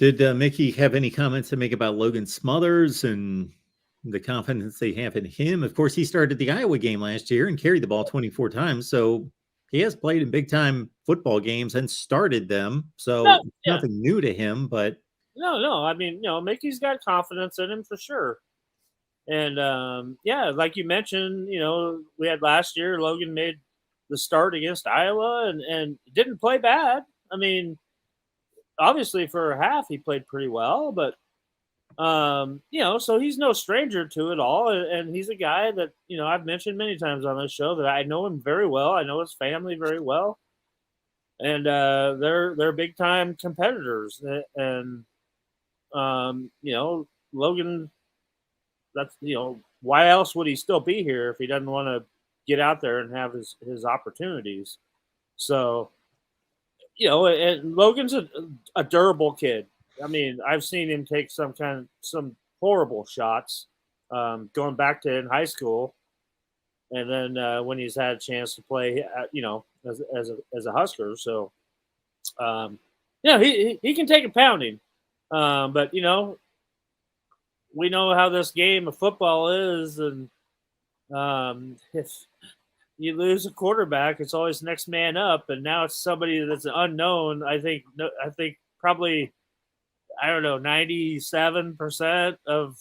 Did Mickey have any comments to make about Logan Smothers and the confidence they have in him? Of course, he started the Iowa game last year and carried the ball 24 times. So he has played in big time football games and started them. So No, yeah. nothing new to him, but No. I mean, Mickey's got confidence in him for sure. And yeah, like you mentioned, we had last year. Logan made the start against Iowa and didn't play bad. I mean, obviously for a half he played pretty well, but so he's no stranger to it all, and he's a guy that I've mentioned many times on this show that I know him very well. I know his family very well, and they're big time competitors, and Logan. That's why else would he still be here if he doesn't want to get out there and have his opportunities? So and Logan's a durable kid. I mean, I've seen him take some horrible shots, going back to in high school, and then when he's had a chance to play, as a Husker. So, he can take a pounding, but we know how this game of football is, and if you lose a quarterback, it's always next man up, and now it's somebody that's unknown. I think probably 97% of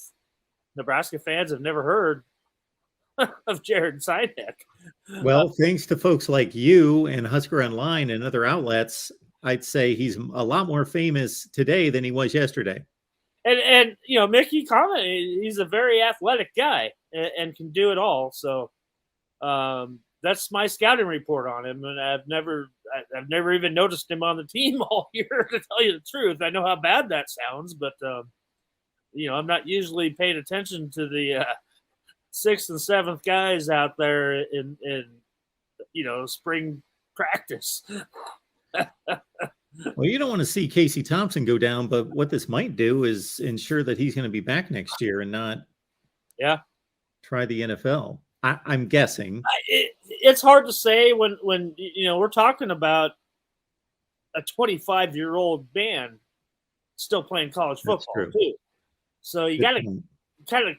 Nebraska fans have never heard of Jared Sinek. well, thanks to folks like you and Husker Online and other outlets, I'd say he's a lot more famous today than he was yesterday. And Mickey commented he's a very athletic guy and can do it all. So that's my scouting report on him, and I've never even noticed him on the team all year, to tell you the truth. I know how bad that sounds, but I'm not usually paying attention to the sixth and seventh guys out there in spring practice. Well, you don't want to see Casey Thompson go down, but what this might do is ensure that he's going to be back next year and not try the NFL. I'm guessing. It's hard to say when we're talking about a 25-year-old man still playing college football too. So you got to kind of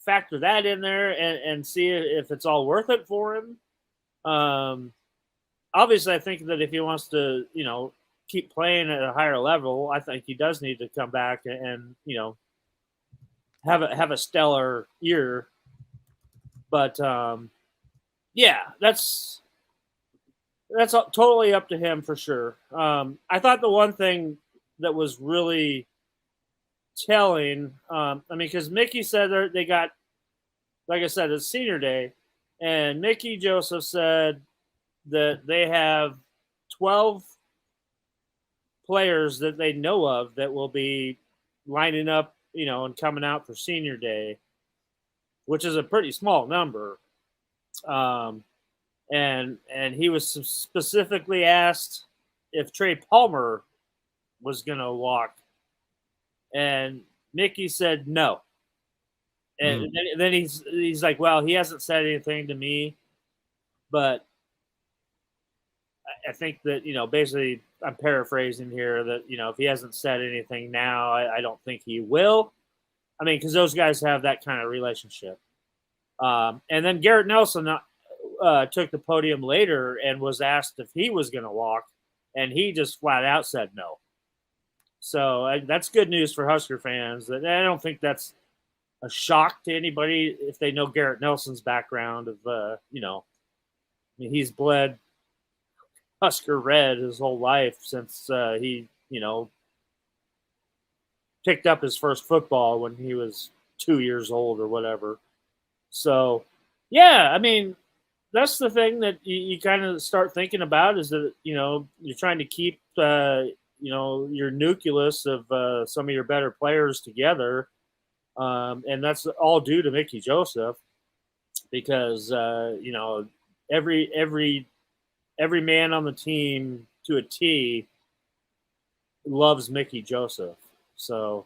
factor that in there and see if it's all worth it for him. Obviously, I think that if he wants to, keep playing at a higher level, I think he does need to come back and have a stellar year. But that's totally up to him for sure. I thought the one thing that was really telling, because Mickey said they got, like I said, it's senior day, and Mickey Joseph said that they have 12 players that they know of that will be lining up, and coming out for senior day, which is a pretty small number. And he was specifically asked if Trey Palmer was going to walk, and Mickey said no. And then he's like, well, he hasn't said anything to me, but I think that, basically I'm paraphrasing here that, if he hasn't said anything now, I don't think he will. I mean, because those guys have that kind of relationship. And then Garrett Nelson took the podium later and was asked if he was going to walk, and he just flat out said no. So that's good news for Husker fans. I don't think that's a shock to anybody if they know Garrett Nelson's background of, he's bled Husker red his whole life since he, picked up his first football when he was 2 years old or whatever. So, yeah, I mean, that's the thing that you kind of start thinking about is that, you're trying to keep, your nucleus of some of your better players together. And that's all due to Mickey Joseph because, every man on the team to a T loves Mickey Joseph. So